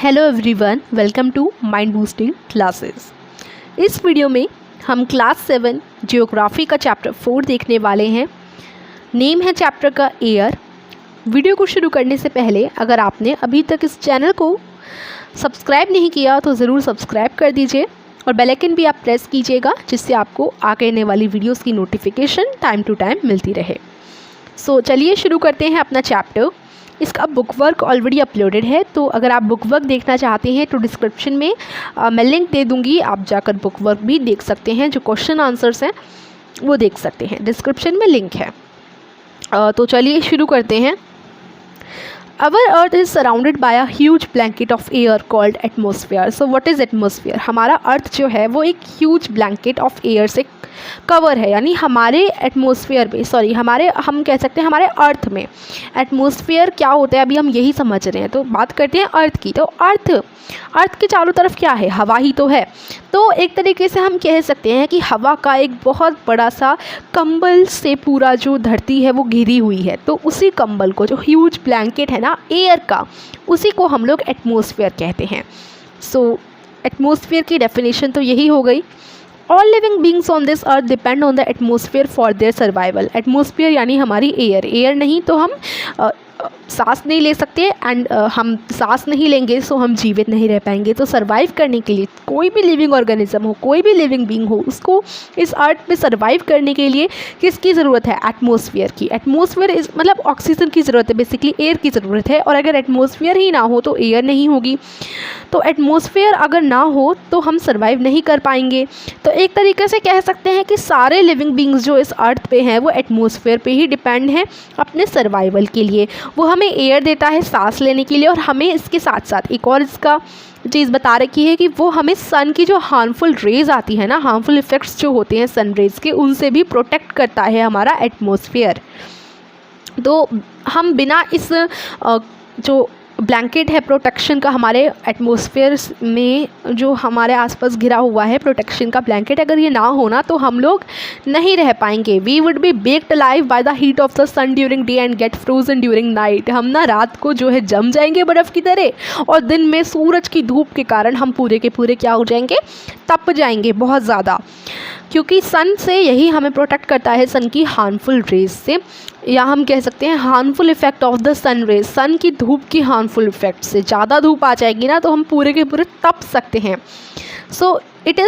Hello everyone, welcome to mind boosting classes. इस video में हम क्लास 7 जियोग्राफी का चैप्टर 4 देखने वाले हैं। नेम है चैप्टर का एयर। वीडियो को शुरू करने से पहले अगर आपने अभी तक इस चैनल को सब्सक्राइब नहीं किया तो ज़रूर सब्सक्राइब कर दीजिए और बेल आइकन भी आप प्रेस कीजिएगा, जिससे आपको आगे आने वाली वीडियोस की नोटिफिकेशन टाइम टू टाइम मिलती रहे। सो चलिए शुरू करते हैं अपना चैप्टर। इसका बुक वर्क ऑलरेडी अपलोडेड है, तो अगर आप बुक वर्क देखना चाहते हैं तो डिस्क्रिप्शन में मैं लिंक दे दूंगी, आप जाकर बुक वर्क भी देख सकते हैं। जो क्वेश्चन आंसर्स हैं वो देख सकते हैं, डिस्क्रिप्शन में लिंक है। तो चलिए शुरू करते हैं। Our Earth is surrounded by a huge blanket of air called atmosphere. So what is atmosphere? हमारा अर्थ जो है वो एक ह्यूज ब्लैंकेट ऑफ एयर से कवर है, यानी हमारे एटमॉस्फेयर में हम कह सकते हैं हमारे अर्थ में एटमॉस्फेयर क्या होता है अभी हम यही समझ रहे हैं। तो बात करते हैं अर्थ की। तो अर्थ के चारों तरफ क्या है? हवा ही तो है। तो एक तरीके से हम कह सकते हैं कि हवा का एक बहुत बड़ा सा कंबल से पूरा जो धरती है वो घिरी हुई है। तो उसी कंबल को, जो ह्यूज ब्लैंकेट है ना एयर का, उसी को हम लोग एटमॉस्फेयर कहते हैं। सो एटमॉस्फेयर की डेफिनेशन तो यही हो गई। All living beings on this earth depend on the atmosphere for their survival. Atmosphere यानी हमारी एयर नहीं तो हम सांस नहीं ले सकते, एंड हम सांस नहीं लेंगे सो हम जीवित नहीं रह पाएंगे। तो सर्वाइव करने के लिए कोई भी लिविंग ऑर्गेनिज्म हो, कोई भी लिविंग बींग हो, उसको इस अर्थ पे सर्वाइव करने के लिए किसकी ज़रूरत है? एटमॉस्फेयर की। एटमॉस्फेयर इस मतलब ऑक्सीजन की ज़रूरत है, बेसिकली एयर की ज़रूरत है। और अगर एटमॉस्फेयर ही ना हो तो एयर नहीं होगी। तो एटमॉस्फेयर अगर ना हो तो हम सर्वाइव नहीं कर पाएंगे। तो एक तरीके से कह सकते हैं कि सारे लिविंग बींग्स जो इस अर्थ पे हैं वो एटमॉस्फेयर पे ही डिपेंड हैं अपने सर्वाइवल के लिए। वो हमें एयर देता है सांस लेने के लिए, और हमें इसके साथ साथ एक और इसका चीज़ बता रखी है कि वो हमें सन की जो हार्मफुल रेज़ आती है ना, हार्मफुल इफ़ेक्ट्स जो होते हैं सन रेज़ के, उनसे भी प्रोटेक्ट करता है हमारा एटमॉस्फेयर। तो हम बिना इस जो ब्लैंकेट है प्रोटेक्शन का हमारे एटमॉस्फेयर में जो हमारे आसपास घिरा हुआ है प्रोटेक्शन का ब्लैंकेट, अगर ये ना होना तो हम लोग नहीं रह पाएंगे। We would be baked alive by the heat of the sun during day and get frozen during night. हम ना रात को जो है जम जाएंगे बर्फ़ की तरह, और दिन में सूरज की धूप के कारण हम पूरे के पूरे क्या हो जाएंगे? तप जाएंगे बहुत ज़्यादा, क्योंकि सन से यही हमें प्रोटेक्ट करता है, सन की हार्मफुल रेज से, या हम कह सकते हैं harmful effect of the sun rays. Sun की धूप की हार्मफुल इफेक्ट से ज़्यादा धूप आ जाएगी ना तो हम पूरे के पूरे तप सकते हैं। So it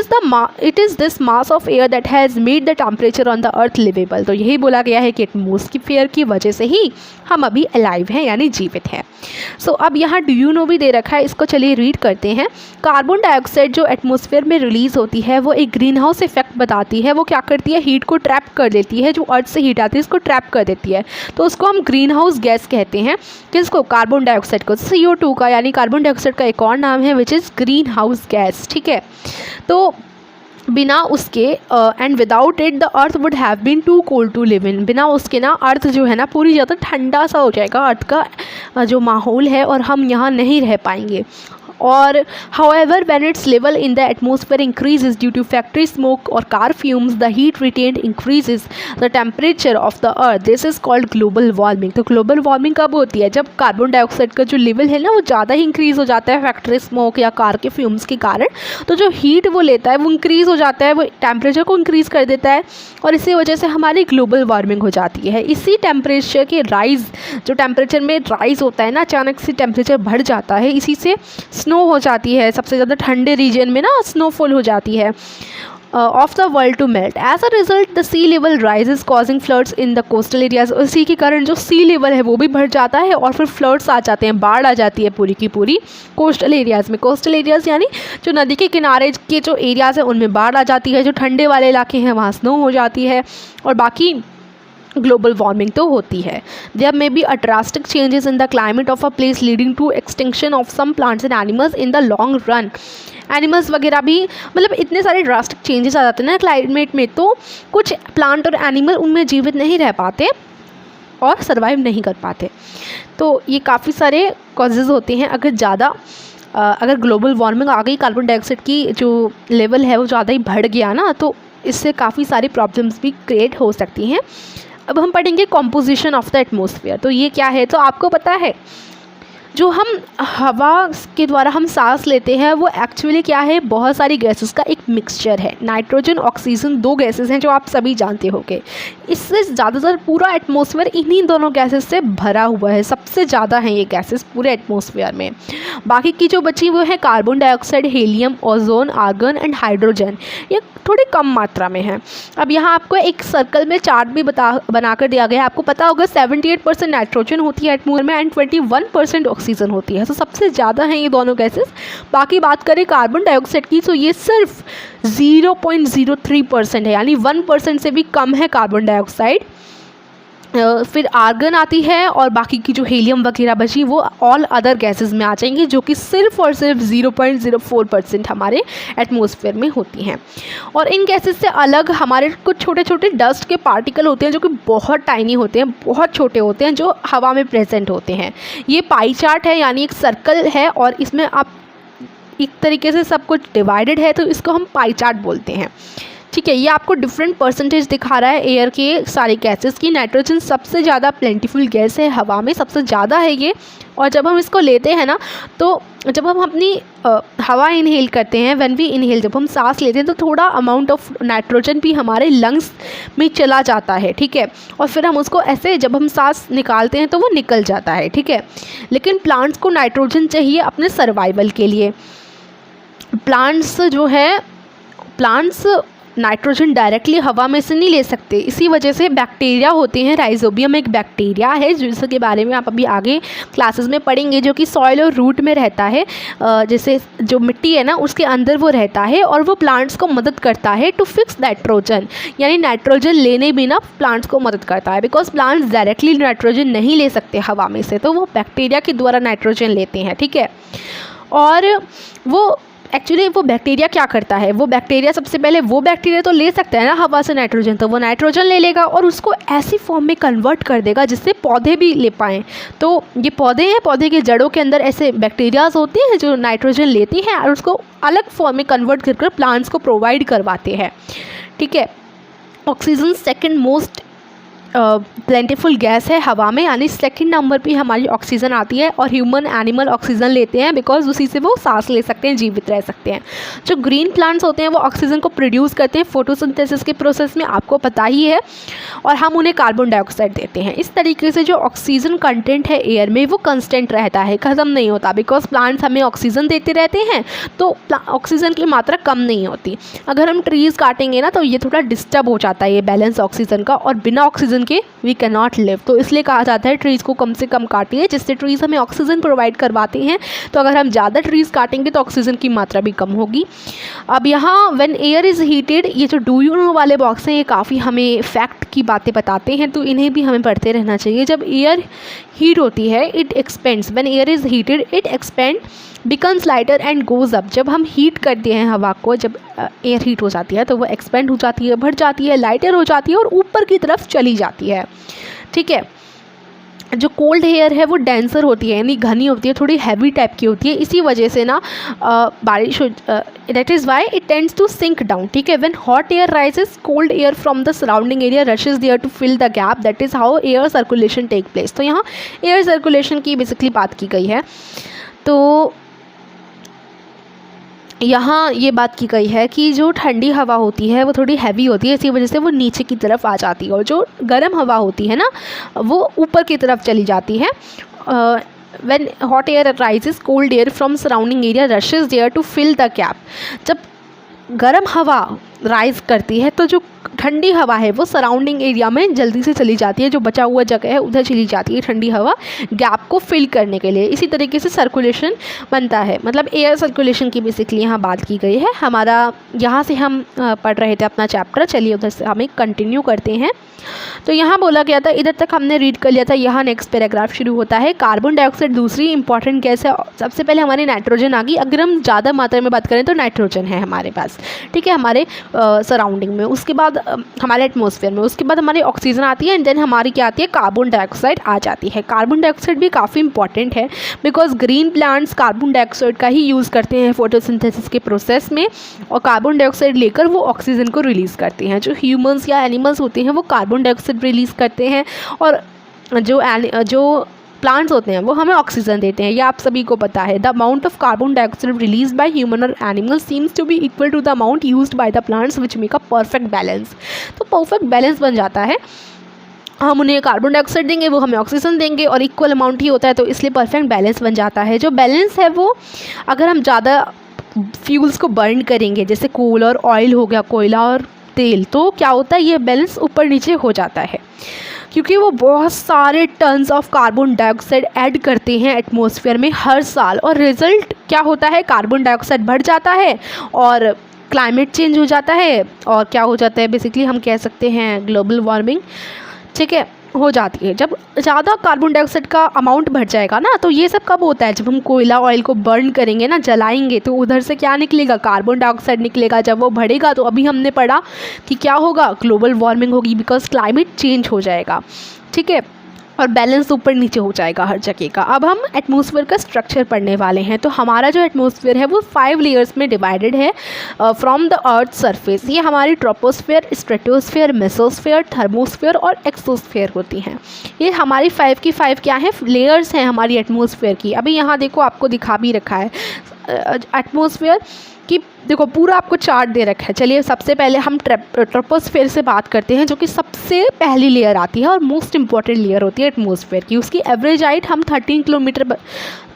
is this mass of air that has made the temperature on the earth livable. तो यही बोला गया है कि एटमॉस्फेयर की वजह से ही हम अभी अलाइव हैं, यानी जीवित हैं। सो अब यहाँ डू यू नो भी दे रखा है, इसको चलिए रीड करते हैं। कार्बन डाइऑक्साइड जो एटमॉस्फेयर में रिलीज़ होती है वो एक ग्रीन हाउस इफेक्ट बताती है। वो क्या करती है? हीट को ट्रैप कर देती है। जो अर्थ से हीट आती है इसको ट्रैप कर देती है, तो उसको हम ग्रीन हाउस गैस कहते हैं। किसको? कार्बन डाइऑक्साइड को। CO2 का, यानी कार्बन डाइऑक्साइड का एक और नाम है which is green house gas. ठीक है, तो बिना उसके and without it the earth would have been too cold to live in. बिना उसके ना अर्थ जो है ना पूरी ज़्यादा ठंडा सा हो जाएगा, अर्थ का जो माहौल है, और हम यहाँ नहीं रह पाएंगे। और however when its level in the atmosphere increases due to factory smoke or car fumes, the heat retained increases the temperature of the earth. This is called global warming. तो global warming कब होती है? जब carbon dioxide का जो level है ना वो ज़्यादा ही इंक्रीज़ हो जाता है फैक्ट्री स्मोक या कार के फ्यूम्स के कारण। तो जो हीट वो लेता है वो इंक्रीज़ हो जाता है, वो टेम्परेचर को इंक्रीज़ कर देता है, और इसी वजह से हमारी ग्लोबल वार्मिंग हो जाती है। इसी टेम्परेचर के राइज़, जो टेम्परेचर में राइज़ होता है ना, अचानक से टेम्परेचर बढ़ जाता है, इसी से स्नो हो जाती है। सबसे ज़्यादा ठंडे रीजन में ना स्नोफॉल हो जाती है of the world to melt. As a result the sea level rises causing floods in the coastal areas. इसी के कारण जो सी लेवल है वो भी बढ़ जाता है, और फिर फ्लड्स आ जाते हैं, बाढ़ आ जाती है पूरी की पूरी कोस्टल एरियाज़ में। कोस्टल एरियाज़ यानी जो नदी के किनारे के जो एरियाज़ हैं उनमें बाढ़ आ जाती है, जो ठंडे वाले इलाके हैं वहाँ स्नो हो जाती है, और बाकी ग्लोबल वार्मिंग तो होती है। There may be a drastic changes in the climate of a place leading to extinction of some plants and animals in the long run. Animals वगैरह भी, मतलब इतने सारे ड्रास्टिक चेंजेस आ जाते हैं ना क्लाइमेट में, तो कुछ प्लांट और एनिमल उनमें जीवित नहीं रह पाते और सर्वाइव नहीं कर पाते। तो ये काफ़ी सारे कॉजेज़ होते हैं। अगर ग्लोबल वार्मिंग आ गई, कार्बन डाइऑक्साइड की जो लेवल है वो ज़्यादा ही बढ़ गया ना, तो इससे काफ़ी सारी प्रॉब्लम्स भी क्रिएट हो सकती हैं। अब हम पढ़ेंगे कॉम्पोजिशन ऑफ द एटमॉस्फेयर। तो ये क्या है? तो आपको पता है जो हम हवा के द्वारा हम सांस लेते हैं वो एक्चुअली क्या है, बहुत सारी गैसेस का एक मिक्सचर है। नाइट्रोजन ऑक्सीजन 2 गैसेस हैं जो आप सभी जानते होंगे। इससे ज़्यादातर पूरा एटमॉस्फेयर इन्हीं दोनों गैसेस से भरा हुआ है, सबसे ज़्यादा हैं ये गैसेस पूरे एटमॉस्फेयर में। बाकी की जो बची वो है carbon dioxide, helium, ozone, argon and hydrogen, ये थोड़ी कम मात्रा में है। अब यहाँ आपको एक सर्कल में चार्ट भी बनाकर दिया गया है। आपको पता होगा 78% नाइट्रोजन होती है एटमॉस्फेयर में एंड 21% ऑक्सीजन होती है। तो सबसे ज़्यादा हैं ये दोनों गैसेस। बाकी बात करें कार्बन डाइऑक्साइड की तो ये सिर्फ 0.03% है, यानी 1% से भी कम है कार्बन डाइऑक्साइड। फिर आर्गन आती है और बाकी की जो हीलियम वगैरह बची वो ऑल अदर गैसेस में आ जाएंगी, जो कि सिर्फ और सिर्फ 0.04% हमारे एटमॉस्फेयर में होती हैं। और इन गैसेस से अलग हमारे कुछ छोटे छोटे डस्ट के पार्टिकल होते हैं जो कि बहुत टाइनी होते हैं, बहुत छोटे होते हैं, जो हवा में प्रेजेंट होते हैं। ये पाई चार्ट है, यानी एक सर्कल है और इसमें आप एक तरीके से सब कुछ डिवाइडेड है, तो इसको हम पाई चार्ट बोलते हैं। ठीक है, ये आपको डिफरेंट परसेंटेज दिखा रहा है एयर के सारे गैसेस की। नाइट्रोजन सबसे ज़्यादा प्लेंटीफुल गैस है हवा में, सबसे ज़्यादा है ये। और जब हम इसको लेते हैं ना, तो जब हम अपनी हवा इनहेल करते हैं, व्हेन वी इनहेल, जब हम सांस लेते हैं तो थोड़ा अमाउंट ऑफ नाइट्रोजन भी हमारे लंग्स में चला जाता है। ठीक है, और फिर हम उसको ऐसे जब हम सांस निकालते हैं तो वो निकल जाता है। ठीक है, लेकिन प्लांट्स को नाइट्रोजन चाहिए अपने सर्वाइवल के लिए। प्लांट्स नाइट्रोजन डायरेक्टली हवा में से नहीं ले सकते। इसी वजह से बैक्टीरिया होते हैं, राइजोबियम एक बैक्टीरिया है जिसके बारे में आप अभी आगे क्लासेस में पढ़ेंगे, जो कि सॉइल और रूट में रहता है। जैसे जो मिट्टी है ना उसके अंदर वो रहता है और वो प्लांट्स को मदद करता है टू फिक्स नाइट्रोजन, यानी नाइट्रोजन लेने भी ना प्लांट्स को मदद करता है। बिकॉज प्लांट्स डायरेक्टली नाइट्रोजन नहीं ले सकते हवा में से, तो वो बैक्टीरिया के द्वारा नाइट्रोजन लेते हैं। ठीक है, और वो बैक्टीरिया क्या करता है, वो बैक्टीरिया सबसे पहले वो बैक्टीरिया तो ले सकता है ना हवा से नाइट्रोजन, तो वो नाइट्रोजन ले लेगा और उसको ऐसी फॉर्म में कन्वर्ट कर देगा जिससे पौधे भी ले पाएँ। तो ये पौधे हैं, पौधे के जड़ों के अंदर ऐसे बैक्टीरियाज होते हैं जो नाइट्रोजन लेती हैं और उसको अलग फॉर्म में कन्वर्ट कर प्लांट्स को प्रोवाइड करवाते हैं। ठीक है, oxygen second most plentiful gas है हवा में, यानी सेकंड नंबर पे हमारी ऑक्सीजन आती है। और ह्यूमन एनिमल ऑक्सीजन लेते हैं बिकॉज उसी से वो सांस ले सकते हैं, जीवित रह सकते हैं। जो ग्रीन प्लांट्स होते हैं वो ऑक्सीजन को प्रोड्यूस करते हैं फोटोसिंथेसिस के प्रोसेस में, आपको पता ही है, और हम उन्हें कार्बन डाइऑक्साइड देते हैं। इस तरीके से जो ऑक्सीजन कंटेंट है एयर में वो कंस्टेंट रहता है, ख़त्म नहीं होता। बिकॉज प्लांट्स हमें ऑक्सीजन देते रहते हैं तो ऑक्सीजन की मात्रा कम नहीं होती। अगर हम ट्रीज़ काटेंगे ना तो ये थोड़ा डिस्टर्ब हो जाता है ये बैलेंस ऑक्सीजन का, और बिना ऑक्सीजन के वी कैन नॉट लिव। तो इसलिए कहा जाता है ट्रीज़ को कम से कम काटिए, जिससे ट्रीज़ हमें ऑक्सीजन प्रोवाइड करवाते हैं। तो अगर हम ज़्यादा ट्रीज़ काटेंगे तो ऑक्सीजन की मात्रा भी कम होगी। अब यहाँ व्हेन एयर इज़ हीटेड, ये जो डू यू नो वाले बॉक्स हैं ये काफ़ी हमें फैक्ट की बातें बताते हैं, तो इन्हें भी हमें पढ़ते रहना चाहिए। जब एयर हीट होती है it expends, when air is heated it expand becomes lighter and goes up. जब हम हीट करते हैं हवा को, जब एयर हीट हो जाती है तो वो एक्सपेंड हो जाती है, बढ़ जाती है, लाइटर हो जाती है और ऊपर की तरफ चली जाती है। ठीक है, जो कोल्ड एयर है वो डेंसर होती है, यानी घनी होती है, थोड़ी हैवी टाइप की होती है। इसी वजह से ना बारिश हो, that is why it tends to sink down. ठीक है, when hot air rises cold air from the surrounding area rushes there to fill the gap, that is how air circulation take place. तो यहाँ air circulation की basically बात की गई है। तो यहाँ ये बात की गई है कि जो ठंडी हवा होती है वो थोड़ी हैवी होती है, इसी वजह से वो नीचे की तरफ आ जाती है, और जो गर्म हवा होती है ना वो ऊपर की तरफ चली जाती है। When hot air rises, cold air from surrounding area rushes there to fill the gap. जब गर्म हवा राइज करती है तो जो ठंडी हवा है वो सराउंडिंग एरिया में जल्दी से चली जाती है, जो बचा हुआ जगह है उधर चली जाती है ठंडी हवा गैप को फिल करने के लिए। इसी तरीके से सर्कुलेशन बनता है, मतलब एयर सर्कुलेशन की बेसिकली यहाँ बात की गई है। हमारा यहाँ से हम पढ़ रहे थे अपना चैप्टर, चलिए उधर से हमें कंटिन्यू करते हैं। तो यहाँ बोला गया था, इधर तक हमने रीड कर लिया था। यहाँ नेक्स्ट पैराग्राफ शुरू होता है। कार्बन डाइऑक्साइड दूसरी इंपॉर्टेंट गैस है। सबसे पहले हमारी नाइट्रोजन आ गई। अगर हम ज़्यादा मात्रा में बात करें तो नाइट्रोजन है हमारे पास, ठीक है, हमारे सराउंडिंग में। उसके बाद हमारे एटमॉस्फेयर में, उसके बाद हमारी ऑक्सीजन आती है, एंड देन हमारी क्या आती है, कार्बन डाइऑक्साइड आ जाती है। कार्बन डाइऑक्साइड भी काफ़ी इंपॉर्टेंट है because green plants carbon dioxide का ही यूज़ करते हैं फोटोसिंथेसिस के प्रोसेस में, और कार्बन डाइऑक्साइड लेकर वो ऑक्सीजन को रिलीज़ करते हैं। जो ह्यूमंस या एनिमल्स होते हैं वो कार्बन डाइऑक्साइड रिलीज़ करते हैं, और जो प्लांट्स होते हैं वो हमें ऑक्सीजन देते हैं, ये आप सभी को पता है। The amount of carbon dioxide release by human और animal seems to be equal to the amount used by the plants which make a perfect balance. तो परफेक्ट बैलेंस बन जाता है, हम उन्हें कार्बन डाइऑक्साइड देंगे, वो हमें ऑक्सीजन देंगे और इक्वल अमाउंट ही होता है, तो इसलिए परफेक्ट बैलेंस बन जाता है। जो बैलेंस है वो अगर हम ज़्यादा फ्यूल्स को बर्न करेंगे, जैसे कोल और ऑयल हो गया, कोयला और तेल, तो क्या होता है, ये बैलेंस ऊपर नीचे हो जाता है, क्योंकि वो बहुत सारे tons of carbon dioxide add करते हैं एटमॉस्फेयर में हर साल, और रिजल्ट क्या होता है, कार्बन डाइऑक्साइड बढ़ जाता है और क्लाइमेट चेंज हो जाता है, और क्या हो जाता है, बेसिकली हम कह सकते हैं ग्लोबल वार्मिंग, ठीक है, हो जाती है। जब ज़्यादा कार्बन डाइऑक्साइड का अमाउंट बढ़ जाएगा ना, तो ये सब कब होता है, जब हम कोयला ऑयल को बर्न करेंगे ना, जलाएंगे, तो उधर से क्या निकलेगा, कार्बन डाइऑक्साइड निकलेगा। जब वो बढ़ेगा तो अभी हमने पढ़ा कि क्या होगा, ग्लोबल वार्मिंग होगी, बिकॉज क्लाइमेट चेंज हो जाएगा, ठीक है, और बैलेंस ऊपर नीचे हो जाएगा हर जगह का। अब हम एटमॉस्फेयर का स्ट्रक्चर पढ़ने वाले हैं। तो हमारा जो एटमॉस्फेयर है वो 5 लेयर्स में डिवाइडेड है फ्रॉम द अर्थ सरफेस। ये हमारी ट्रोपोस्फेयर, स्ट्रेटोस्फेयर, मेसोस्फेयर, थर्मोस्फेयर और एक्सोस्फेयर होती हैं। ये हमारी 5 की 5 क्या हैं, लेयर्स हैं हमारी एटमॉस्फेयर की। अभी यहाँ देखो, आपको दिखा भी रखा है एटमॉस्फेयर कि देखो पूरा आपको चार्ट दे रखा है। चलिए सबसे पहले हम ट्रोपोस्फेयर से बात करते हैं, जो कि सबसे पहली लेयर आती है और मोस्ट इंपॉर्टेंट लेयर होती है एटमॉस्फेयर की। उसकी एवरेज हाइट हम 13 किलोमीटर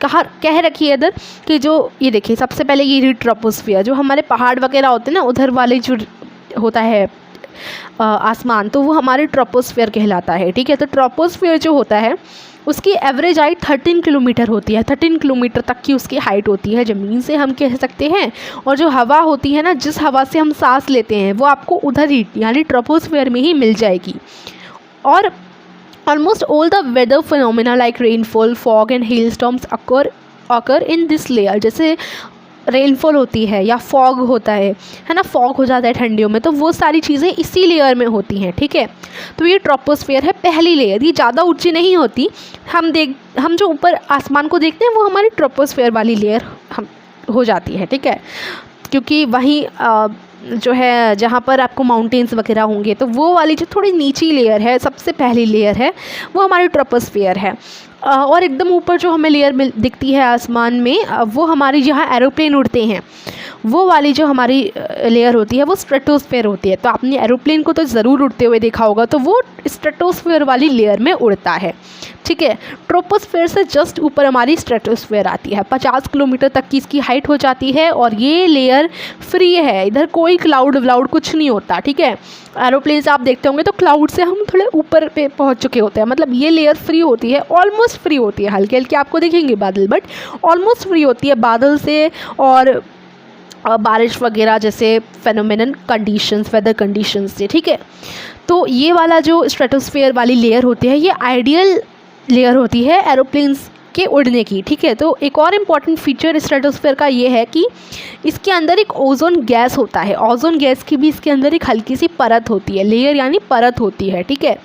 कह रखी है इधर कि जो ये देखिए सबसे पहले ये ट्रोपोस्फेयर, जो हमारे पहाड़ वगैरह होते हैं ना, उधर वाले जो होता है आसमान, तो वो हमारे ट्रोपोस्फेयर कहलाता है, ठीक है। तो ट्रोपोस्फेयर जो होता है उसकी एवरेज हाइट 13 किलोमीटर होती है। 13 किलोमीटर तक की उसकी हाइट होती है ज़मीन से, हम कह सकते हैं। और जो हवा होती है ना, जिस हवा से हम सांस लेते हैं, वो आपको उधर ही यानी ट्रोपोस्फेयर में ही मिल जाएगी। और almost all the weather phenomena like rainfall, fog and hail storms occur in this layer. जैसे रेनफॉल होती है या फॉग होता है ना, फॉग हो जाता है ठंडियों में, तो वो सारी चीज़ें इसी लेयर में होती हैं, ठीक है। तो ये ट्रोपोस्फेयर है पहली लेयर, ये ज़्यादा ऊंची नहीं होती। हम जो ऊपर आसमान को देखते हैं वो हमारी ट्रोपोस्फेयर वाली लेयर हो जाती है, ठीक है, क्योंकि वहीं जो है जहाँ पर आपको माउंटेन्स वगैरह होंगे, तो वो वाली जो थोड़ी नीची लेयर है, सबसे पहली लेयर है, वो हमारी ट्रोपोस्फेयर है। और एकदम ऊपर जो हमें लेयर दिखती है आसमान में, वो हमारी जहाँ एरोप्लेन उड़ते हैं, वो वाली जो हमारी लेयर होती है वो स्ट्रेटोस्फेयर होती है। तो आपने एरोप्लेन को तो ज़रूर उड़ते हुए देखा होगा, तो वो स्ट्रेटोस्फेयर वाली लेयर में उड़ता है, ठीक है। ट्रोपोस्फेयर से जस्ट ऊपर हमारी स्ट्रेटोस्फेयर आती है, 50 किलोमीटर तक की इसकी हाइट हो जाती है, और ये लेयर फ्री है, इधर कोई क्लाउड व्लाउड कुछ नहीं होता, ठीक है। एरोप्लेन से आप देखते होंगे तो क्लाउड से हम थोड़े ऊपर पे पहुंच चुके होते हैं, मतलब ये लेयर फ्री होती है, ऑलमोस्ट फ्री होती है। हल्के हल्के आपको दिखेंगे बादल, बट ऑलमोस्ट फ्री होती है बादल से और बारिश वगैरह जैसे फेनोमेनन कंडीशंस, वेदर कंडीशंस से, ठीक है। तो ये वाला जो स्ट्रेटोस्फेयर वाली लेयर होती है, ये आइडियल लेयर होती है एरोप्लेन्स के उड़ने की, ठीक है। तो एक और इम्पॉर्टेंट फीचर स्ट्रेटोस्फेयर का ये है कि इसके अंदर एक ओजोन गैस होता है। ओजोन गैस की भी इसके अंदर एक हल्की सी परत होती है, लेयर यानी परत होती है, ठीक है।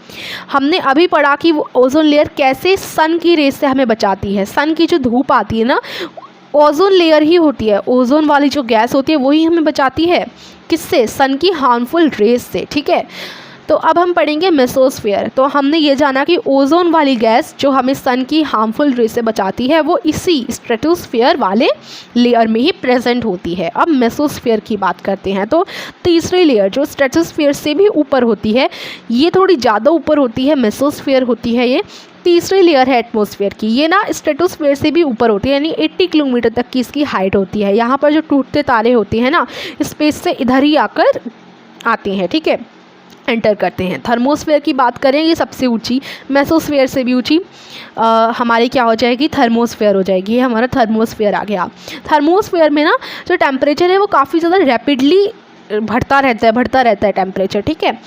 हमने अभी पढ़ा कि वो ओजोन लेयर कैसे सन की रेस से हमें बचाती है। सन की जो धूप आती है ना, ओजोन लेयर ही होती है, ओजोन वाली जो गैस होती है वही हमें बचाती है, किससे, सन की हार्मफुल रेस से, ठीक है। तो अब हम पढ़ेंगे मेसोस्फेयर। तो हमने ये जाना कि ओजोन वाली गैस जो हमें सन की हार्मफुल रेस से बचाती है, वो इसी स्ट्रेटोस्फेयर वाले लेयर में ही प्रेजेंट होती है। अब मेसोस्फेयर की बात करते हैं। तो तीसरी लेयर जो स्ट्रेटोस्फेयर से भी ऊपर होती है, ये थोड़ी ज़्यादा ऊपर होती है, मेसोस्फेयर होती है, ये तीसरी लेयर है एटमॉस्फेयर की। ये ना स्ट्रेटोस्फेयर से भी ऊपर होती है, यानी 80 किलोमीटर तक की इसकी हाइट होती है। यहाँ पर जो टूटते तारे होते हैं ना, स्पेस से इधर ही आकर आते हैं, ठीक है, एंटर करते हैं। थर्मोस्फेयर की बात करें, ये सबसे ऊंची, मेसोस्फेयर से भी ऊंची हमारी क्या हो जाएगी, थर्मोस्फेयर हो जाएगी। ये हमारा थर्मोस्फेयर आ गया। थर्मोस्फेयर में ना जो टेम्परेचर है वो काफ़ी ज़्यादा रैपिडली बढ़ता रहता है टेम्परेचर, ठीक है।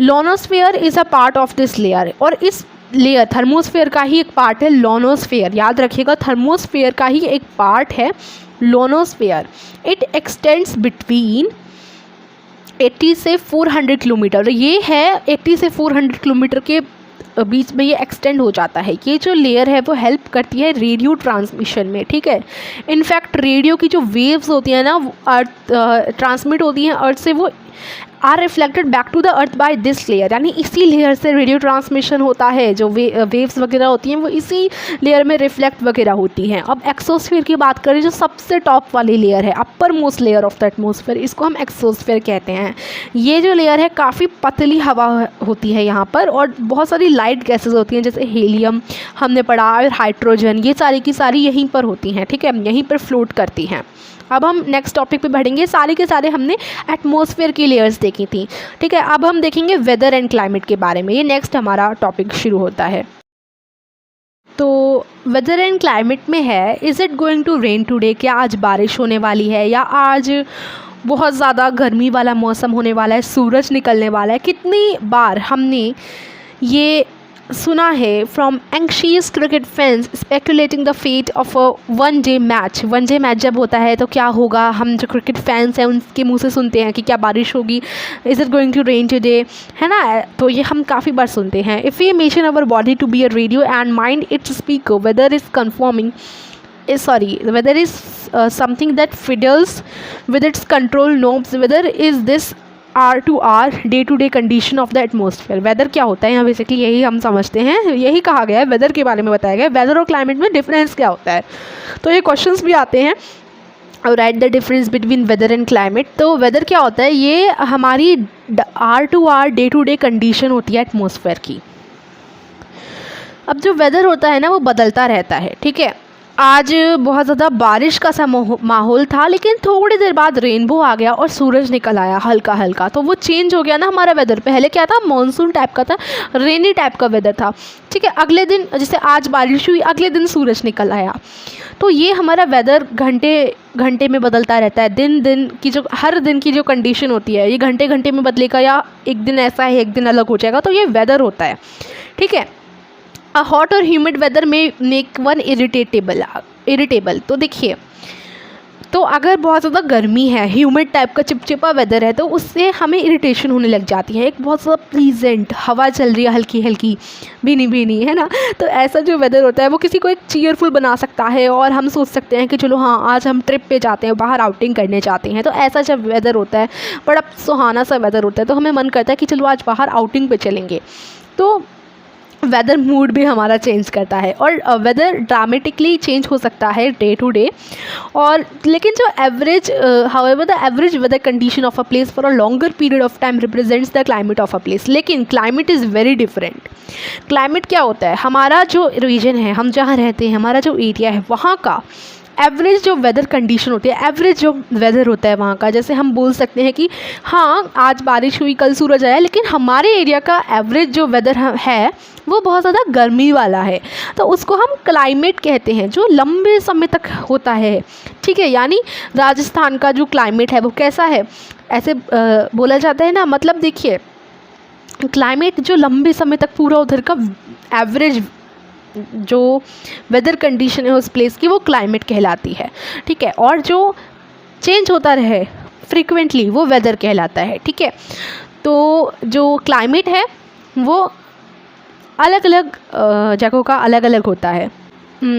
Ionosphere is a part of this layer, और इस लेयर थर्मोस्फेयर का ही एक पार्ट है लोनोस्फेयर। याद रखिएगा, थर्मोस्फेयर का ही एक पार्ट है लोनोस्फेयर। इट एक्सटेंड्स बिटवीन 80 से 400 किलोमीटर। ये है 80 से 400 किलोमीटर के बीच में ये एक्सटेंड हो जाता है। ये जो लेयर है वो हेल्प करती है रेडियो ट्रांसमिशन में, ठीक है। इनफैक्ट रेडियो की जो वेव्स होती हैं ना, अर्थ ट्रांसमिट होती हैं अर्थ से, वो are reflected back to the earth by this layer, यानी इसी लेयर से रेडियो ट्रांसमिशन होता है, जो वेव्स वगैरह होती हैं वो इसी लेयर में रिफ्लेक्ट वगैरह होती हैं। अब एक्सोस्फीयर की बात करें, जो सबसे टॉप वाली लेयर है, upper most layer of the atmosphere, इसको हम एक्सोस्फीयर कहते हैं। ये जो लेयर है काफ़ी पतली हवा होती है यहाँ पर, और बहुत सारी लाइट गैसेज होती हैं, जैसे हीलियम हमने पढ़ा, और हाइड्रोजन, ये सारी की सारी यहीं पर होती हैं, ठीक है, यहीं पर फ्लोट करती हैं। अब हम नेक्स्ट टॉपिक पे बढ़ेंगे। सारे के सारे हमने एटमॉस्फेयर की लेयर्स देखी थी, ठीक है। अब हम देखेंगे वेदर एंड क्लाइमेट के बारे में, ये नेक्स्ट हमारा टॉपिक शुरू होता है। तो वेदर एंड क्लाइमेट में है, is it going to rain today, क्या आज बारिश होने वाली है, या आज बहुत ज़्यादा गर्मी वाला मौसम होने वाला है, सूरज निकलने वाला है। कितनी बार हमने ये सुना है from anxious cricket fans speculating the fate of a one day match जब होता है तो क्या होगा, हम जो क्रिकेट फैंस हैं उनके मुंह से सुनते हैं कि क्या बारिश होगी, is it going to rain today, है ना। तो ये हम काफ़ी बार सुनते हैं। If we mention our body to be a radio and mind its speaker, weather is confirming whether is something that fiddles with its control knobs, whether is this R2R day to day condition of the atmosphere. Weather क्या होता है यहाँ basically यही हम समझते हैं, यही कहा गया है, वेदर के बारे में बताया गया है। वेदर और क्लाइमेट में डिफरेंस क्या होता है, तो ये क्वेश्चंस भी आते हैं। और write the difference between weather and climate. तो वेदर क्या होता है, ये हमारी R2R day to day condition होती है एटमॉस्फेयर की। अब जो वेदर होता है ना वो बदलता रहता है, ठीक है। आज बहुत ज़्यादा बारिश का सा माहौल था, लेकिन थोड़ी देर बाद रेनबो आ गया और सूरज निकल आया हल्का हल्का, तो वो चेंज हो गया ना हमारा वेदर। पहले क्या था, मॉनसून टाइप का था, रेनी टाइप का वेदर था, ठीक है। अगले दिन जैसे आज बारिश हुई, अगले दिन सूरज निकल आया। तो ये हमारा वेदर घंटे घंटे में बदलता रहता है। दिन की जो हर दिन की जो कंडीशन होती है, ये घंटे घंटे में बदलेगा, या एक दिन ऐसा है एक दिन अलग हो जाएगा, तो ये वेदर होता है, ठीक है। अ हॉट और ह्यूमिड वेदर में मेक वन इरिटेबल। तो देखिए, तो अगर बहुत ज़्यादा गर्मी है, ह्यूमिड टाइप का चिपचिपा वेदर है, तो उससे हमें इरिटेशन होने लग जाती है। एक बहुत ज़्यादा प्लीजेंट हवा चल रही है, हल्की हल्की भीनी, है ना, तो ऐसा जो वेदर होता है वो किसी को एक चीयरफुल बना सकता है, और हम सोच सकते हैं कि चलो हाँ आज हम ट्रिप पे जाते हैं, बाहर आउटिंग करने जाते हैं। तो ऐसा जब वेदर होता है, बड़ा सुहाना सा वेदर होता है, तो हमें मन करता है कि चलो आज बाहर आउटिंग पे चलेंगे। तो वेदर मूड भी हमारा चेंज करता है, और वेदर ड्रामेटिकली चेंज हो सकता है डे टू डे। और लेकिन जो average however the average weather condition of a place for a longer period of time represents the climate of a place. लेकिन climate is very different. Climate क्या होता है, हमारा जो रीजन है, हम जहाँ रहते हैं, हमारा जो एरिया है, वहाँ का एवरेज जो वेदर कंडीशन होती है, एवरेज जो वेदर होता है वहाँ का, जैसे हम बोल सकते हैं कि हाँ आज बारिश हुई, कल सूरज आया, लेकिन हमारे एरिया का एवरेज जो वेदर है वो बहुत ज़्यादा गर्मी वाला है, तो उसको हम क्लाइमेट कहते हैं, जो लंबे समय तक होता है, ठीक है। यानी राजस्थान का जो क्लाइमेट है वो कैसा है, ऐसे बोला जाता है ना, मतलब देखिए क्लाइमेट जो लंबे समय तक पूरा उधर का एवरेज जो वेदर कंडीशन है उस प्लेस की, वो क्लाइमेट कहलाती है, ठीक है। और जो चेंज होता रहे फ्रीक्वेंटली वो वेदर कहलाता है, ठीक है। तो जो क्लाइमेट है वो अलग अलग जगहों का अलग अलग होता है।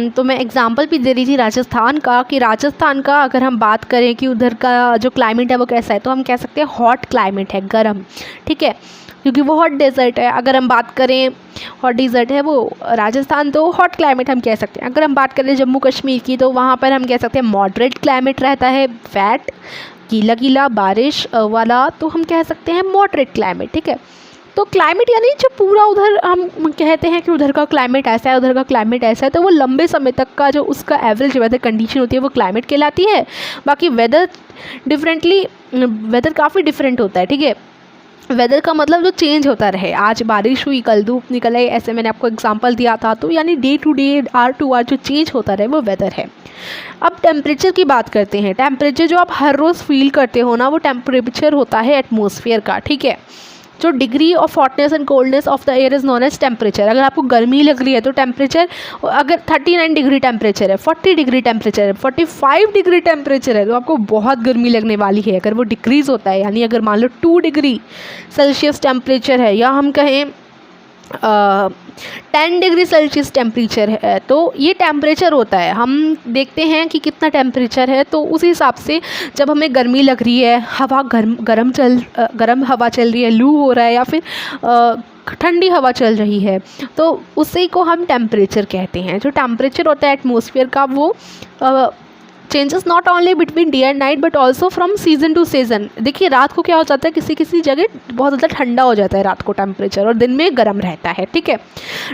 तो मैं एग्जांपल भी दे रही थी राजस्थान का, कि राजस्थान का अगर हम बात करें कि उधर का जो क्लाइमेट है वो कैसा है, तो हम कह सकते हैं हॉट क्लाइमेट है, गर्म, ठीक है, क्योंकि वो हॉट डेजर्ट है। अगर हम बात करें हॉट डेजर्ट है वो राजस्थान, तो हॉट क्लाइमेट हम कह सकते हैं। अगर हम बात करें जम्मू कश्मीर की, तो वहाँ पर हम कह सकते हैं मॉडरेट क्लाइमेट रहता है, फैट गीला बारिश वाला, तो हम कह सकते हैं मॉडरेट क्लाइमेट, ठीक है। तो क्लाइमेट यानी जो पूरा उधर हम कहते हैं कि उधर का क्लाइमेट ऐसा है, उधर का क्लाइमेट ऐसा है, तो वो लंबे समय तक का जो उसका एवरेज वेदर कंडीशन होती है वो क्लाइमेट कहलाती है। बाकी वेदर काफ़ी डिफरेंट होता है, ठीक है। वेदर का मतलब जो चेंज होता रहे, आज बारिश हुई, कल धूप निकल आई, ऐसे मैंने आपको एग्जांपल दिया था। तो यानी डे टू डे, R2R जो चेंज होता रहे वो वेदर है। अब टेम्परेचर की बात करते हैं। टेम्परेचर जो आप हर रोज़ फील करते हो ना, वो टेम्परेचर होता है एटमॉस्फेयर का, ठीक है। जो degree of hotness and coldness of the air is known as temperature. अगर आपको गर्मी लग रही है तो टेम्परेचर, अगर 39 डिग्री टेम्परेचर है, 40 डिग्री टेम्परेचर है, 45 डिग्री टेम्परेचर है, तो आपको बहुत गर्मी लगने वाली है। अगर वो डिक्रीज़ होता है, यानी अगर मान लो 2 डिग्री सेल्सियस टेम्परेचर है, या हम कहें 10 डिग्री सेल्सियस टेम्परेचर है, तो ये टेम्परेचर होता है। हम देखते हैं कि कितना टेम्परेचर है, तो उस हिसाब से जब हमें गर्मी लग रही है, हवा गर्म हवा चल रही है, लू हो रहा है या फिर ठंडी हवा चल रही है, तो उसी को हम टेम्परेचर कहते हैं। जो टेम्परेचर होता है एटमॉस्फेयर का वो changes not only between day and night but also from season two season. देखिए रात को क्या हो जाता है, किसी किसी जगह बहुत ज़्यादा ठंडा हो जाता है रात को टेम्परेचर, और दिन में गर्म रहता है, ठीक है।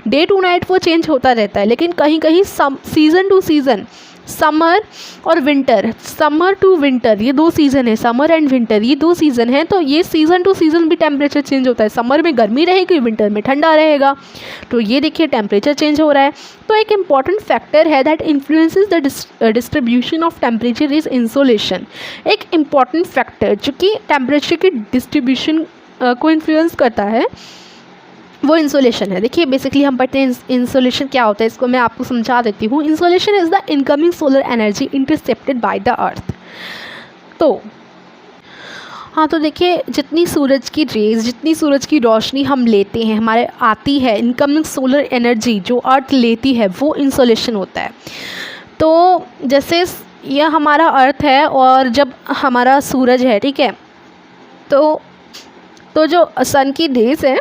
डे टू नाइट वो चेंज होता रहता है, लेकिन कहीं कहीं सीज़न टू सीज़न, समर और विंटर, समर टू विंटर ये 2 सीज़न है, समर एंड विंटर ये 2 सीज़न है, तो ये सीज़न टू सीज़न भी टेम्परेचर चेंज होता है। समर में गर्मी रहेगी, विंटर में ठंडा रहेगा, तो ये देखिए टेम्परेचर चेंज हो रहा है। तो एक इम्पॉर्टेंट फैक्टर है that influences the distribution of temperature is insolation. एक इम्पॉर्टेंट फैक्टर जो कि टेम्परेचर की डिस्ट्रीब्यूशन को इन्फ्लुएंस करता है वो इंसोलेशन है। देखिए बेसिकली हम पढ़ते हैं इंसोलेशन क्या होता है, इसको मैं आपको समझा देती हूँ। Insolation is the incoming solar energy intercepted by the earth. तो हाँ, तो देखिए जितनी सूरज की रेज़, जितनी सूरज की रोशनी हम लेते हैं, हमारे आती है, इनकमिंग सोलर एनर्जी जो अर्थ लेती है वो इंसोलेशन होता है। तो जैसे यह हमारा अर्थ है और जब हमारा सूरज है, ठीक है, तो जो सन की रेज़ है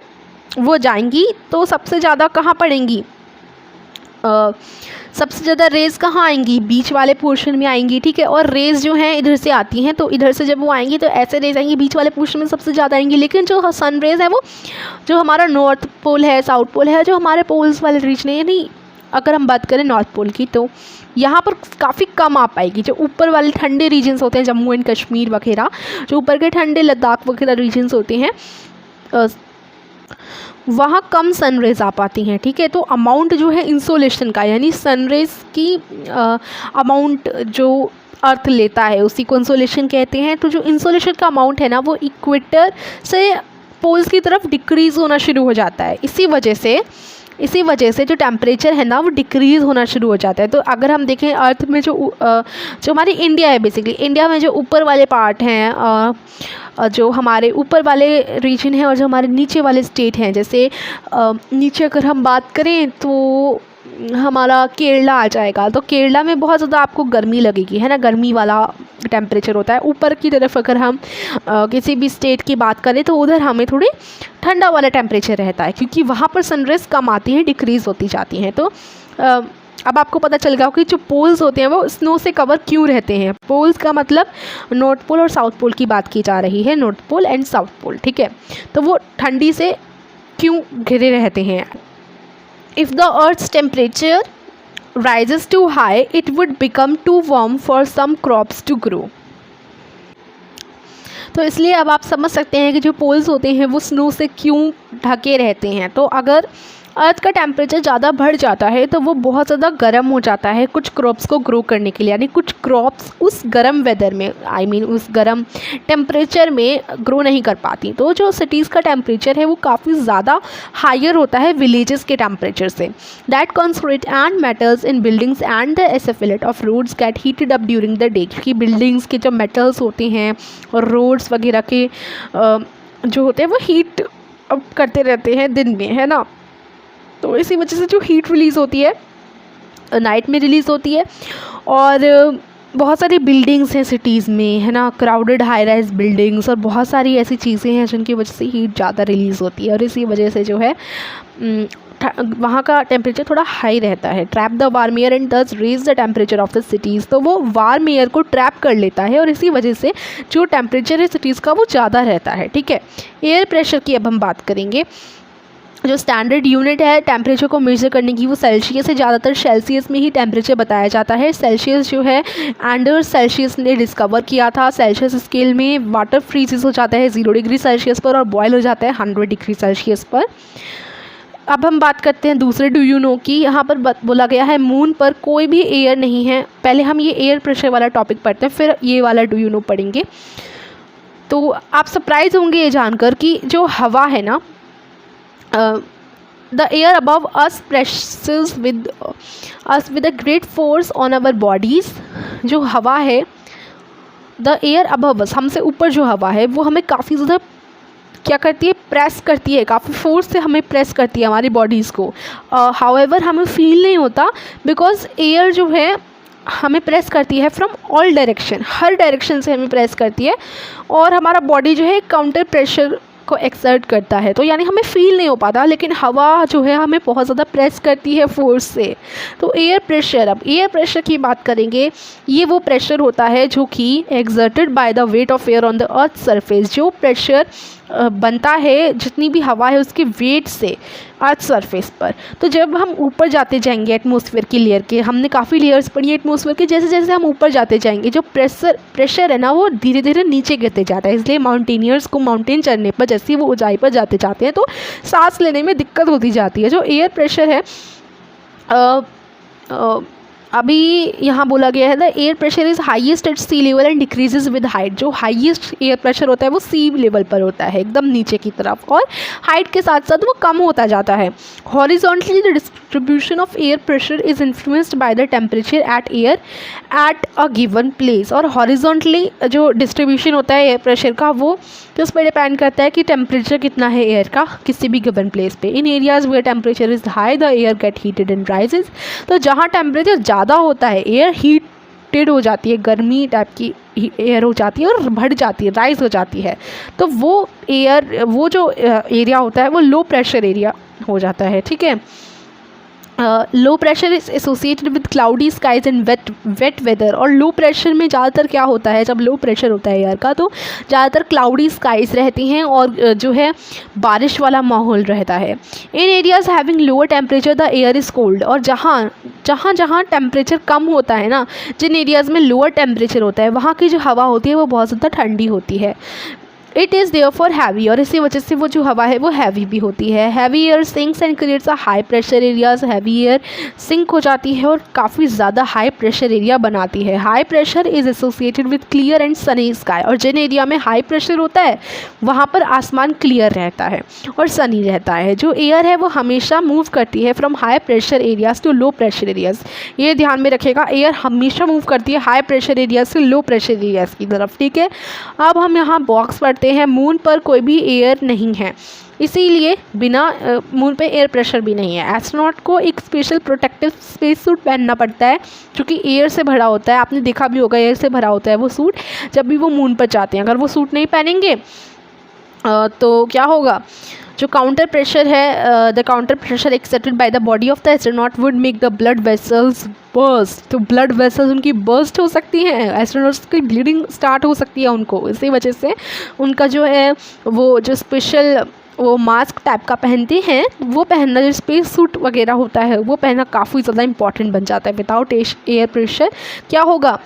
वो जाएंगी तो सबसे ज़्यादा कहाँ पड़ेंगी, सबसे ज़्यादा रेज़ कहाँ आएंगी, बीच वाले पोर्शन में आएंगी, ठीक है। और रेज़ जो हैं इधर से आती हैं, तो इधर से जब वो आएंगी तो ऐसे रेज़ आएंगी, बीच वाले पोर्शन में सबसे ज़्यादा आएंगी। लेकिन जो सन रेज़ है वो जो हमारा नॉर्थ पोल है, साउथ पोल है, जो हमारे पोल्स वाले रीजन है, यानी अगर हम बात करें नॉर्थ पोल की, तो यहाँ पर काफ़ी कम आ पाएगी। जो ऊपर वाले ठंडे रीजन्स होते हैं, जम्मू एंड कश्मीर वगैरह, जो ऊपर के ठंडे लद्दाख वगैरह रीजन्स होते हैं, वहाँ कम सनरेज़ आ पाती हैं, ठीक है। तो अमाउंट जो है इंसोलेशन का, यानी सनरेज़ की अमाउंट जो अर्थ लेता है उसी को इंसोलेशन कहते हैं। तो जो इंसोलेशन का अमाउंट है ना वो इक्वेटर से पोल्स की तरफ डिक्रीज़ होना शुरू हो जाता है। इसी वजह से जो टेम्परेचर है ना वो डिक्रीज़ होना शुरू हो जाता है। तो अगर हम देखें अर्थ में जो हमारी इंडिया है, बेसिकली इंडिया में जो ऊपर वाले पार्ट हैं, जो हमारे ऊपर वाले रीजन हैं और जो हमारे नीचे वाले स्टेट हैं, जैसे नीचे अगर हम बात करें तो हमारा केरला आ जाएगा। तो केरला में बहुत ज़्यादा आपको गर्मी लगेगी, है ना, गर्मी वाला टेम्परेचर होता है। ऊपर की तरफ अगर हम किसी भी स्टेट की बात करें तो उधर हमें थोड़ी ठंडा वाला टेम्परेचर रहता है, क्योंकि वहाँ पर सनरेज़ कम आती हैं, डिक्रीज़ होती जाती हैं। तो अब आपको पता चल गया कि जो पोल्स होते हैं वो स्नो से कवर क्यों रहते हैं। पोल्स का मतलब नॉर्थ पोल और साउथ पोल की बात की जा रही है, north pole and south pole, ठीक है। तो वो ठंडी से क्यों घिरे रहते हैं। If the Earth's temperature rises too high, it would become too warm for some crops to grow. तो इसलिए अब आप समझ सकते हैं कि जो पोल्स होते हैं वो स्नो से क्यों ढके रहते हैं। तो अगर अर्थ का टेम्परेचर ज़्यादा बढ़ जाता है तो वो बहुत ज़्यादा गर्म हो जाता है कुछ क्रॉप्स को ग्रो करने के लिए, यानी कुछ क्रॉप्स उस गर्म वेदर में उस गर्म टेम्परेचर में ग्रो नहीं कर पाती। तो जो सिटीज़ का टेम्परेचर है वो काफ़ी ज़्यादा हायर होता है विलेजेस के टेम्परेचर से। That concentrate and metals in buildings and the asphalt of roads get heated up during the day, क्योंकि बिल्डिंग्स के जो मेटल्स होते हैं और रोड्स वगैरह के जो होते हैं वो हीट अप करते रहते हैं दिन में, है ना। तो इसी वजह से जो हीट रिलीज़ होती है नाइट में रिलीज़ होती है। और बहुत सारी बिल्डिंग्स हैं सिटीज़ में, है ना, क्राउडेड हाई राइज बिल्डिंग्स, और बहुत सारी ऐसी चीज़ें हैं जिनकी वजह से हीट ज़्यादा रिलीज़ होती है, और इसी वजह से जो है वहाँ का टेम्परेचर थोड़ा हाई रहता है। Trap the warm air and thus raise the temperature of the cities, तो वो वार्म एयर को ट्रैप कर लेता है और इसी वजह से जो टेम्परेचर है सिटीज़ का वो ज़्यादा रहता है, ठीक है। एयर प्रेशर की अब हम बात करेंगे। जो स्टैंडर्ड यूनिट है टेम्परेचर को मेजर करने की वो सेल्सियस है, ज़्यादातर सेल्सियस में ही टेम्परेचर बताया जाता है। सेल्सियस जो है एंडर सेल्सियस ने डिस्कवर किया था। सेल्सियस स्केल में वाटर फ्रीजेस हो जाता है 0 डिग्री सेल्सियस पर और बॉयल हो जाता है 100 डिग्री सेल्सियस पर। अब हम बात करते हैं दूसरे डू यू नो की। यहाँ पर बोला गया है मून पर कोई भी एयर नहीं है। पहले हम ये एयर प्रेशर वाला टॉपिक पढ़ते हैं, फिर ये वाला डू यू नो पढ़ेंगे। तो आप सरप्राइज होंगे ये जानकर कि जो हवा है ना, the air above us presses with a great force on our bodies। जो हवा है, the air above us, हमसे ऊपर जो हवा है वो हमें काफ़ी ज़्यादा क्या करती है, प्रेस करती है, काफ़ी फोर्स से हमें प्रेस करती है हमारी बॉडीज़ को। हाउएवर हमें फील नहीं होता, बिकॉज एयर जो है हमें प्रेस करती है from all direction, her direction से हमें प्रेस करती है, और हमारा बॉडी जो है काउंटर प्रेशर को एक्सर्ट करता है, तो यानी हमें फील नहीं हो पाता, लेकिन हवा जो है हमें बहुत ज़्यादा प्रेस करती है फोर्स से। तो एयर प्रेशर, अब एयर प्रेशर की बात करेंगे, ये वो प्रेशर होता है जो कि exerted by the weight of air on the earth surface, जो प्रेशर बनता है जितनी भी हवा है उसके वेट से अर्थ सरफेस पर। तो जब हम ऊपर जाते जाएंगे एटमॉस्फेयर की लेयर के, हमने काफ़ी लेयर्स पढ़ी एटमॉस्फेयर के, जैसे जैसे हम ऊपर जाते जाएंगे जो प्रेशर है ना वो धीरे धीरे नीचे गिरते जाता है। इसलिए माउंटेनियर्स को माउंटेन चढ़ने पर जैसे वो ऊंचाई पर जाते जाते हैं तो सांस लेने में दिक्कत होती जाती है। जो एयर प्रेशर है अभी यहाँ बोला गया है the air pressure is highest at sea level and decreases with height. जो हाईएस्ट एयर प्रेशर होता है वो सी लेवल पर होता है, एकदम नीचे की तरफ, और हाइट के साथ साथ वो कम होता जाता है। Horizontally the distribution of air pressure is influenced by the temperature at air at a given place. और हॉरिजॉन्टली जो डिस्ट्रीब्यूशन होता है एयर प्रेशर का वो किस पर डिपेंड करता है कि टेम्परेचर कितना है एयर का किसी भी गिवन प्लेस पे। In areas where temperature is high the air get heated and rises. तो जहाँ टेम्परेचर ज़्यादा होता है एयर हीटेड हो जाती है, गर्मी टाइप की एयर हो जाती है और बढ़ जाती है, राइज हो जाती है। तो वो एयर, वो जो एरिया होता है वो लो प्रेशर एरिया हो जाता है, ठीक है। Low pressure is associated with cloudy skies and wet weather. और लो प्रेशर में ज़्यादातर क्या होता है, जब लो प्रेशर होता है एयर का तो ज़्यादातर क्लाउडी स्काइज रहती हैं और जो है बारिश वाला माहौल रहता है। In areas having lower temperature the air is cold. और जहाँ टेम्परेचर कम होता है ना, जिन एरियाज़ में लोअर टेम्परेचर होता है वहाँ की जो हवा होती है वो बहुत ज़्यादा ठंडी होती है। इट इज़ देयरफॉर हैवी, और इसी वजह से वो जो हवा है वो हैवी भी होती है। Heavy air sinks and creates a high pressure areas. Heavy air sink हो जाती है और काफ़ी ज़्यादा हाई प्रेशर एरिया बनाती है। High pressure is associated with clear and Sunny sky. और जिन एरिया में हाई प्रेशर होता है वहाँ पर आसमान क्लियर रहता है और सनी रहता है। जो एयर है वो हमेशा मूव करती है from high pressure areas to low pressure areas. ये ध्यान में रखेगा, एयर हमेशा मूव करती है हाई प्रेशर एरियाज से लो प्रेशर एरियाज की तरफ, ठीक है। अब हम यहाँ बॉक्स पढ़ते हैं। मून पर कोई भी एयर नहीं है, इसीलिए बिना मून पे एयर प्रेशर भी नहीं है। एस्ट्रोनॉट को एक स्पेशल प्रोटेक्टिव स्पेस सूट पहनना पड़ता है क्योंकि एयर से भरा होता है। आपने देखा भी होगा एयर से भरा होता है वो सूट जब भी वो मून पर जाते हैं। अगर वो सूट नहीं पहनेंगे तो क्या होगा, जो काउंटर प्रेशर है, the counter pressure exerted by the body of the astronaut would make the blood vessels burst. तो ब्लड वेसल्स उनकी बर्स्ट हो सकती हैं, एस्ट्रोनॉट्स की ब्लीडिंग स्टार्ट हो सकती है उनको। इसी वजह से उनका जो है वो जो स्पेशल वो मास्क टाइप का पहनते हैं वो पहनना, जो स्पेस सूट वगैरह होता है वो पहनना काफ़ी ज़्यादा इंपॉर्टेंट बन जाता है। विदाउट एयर प्रेशर क्या होगा,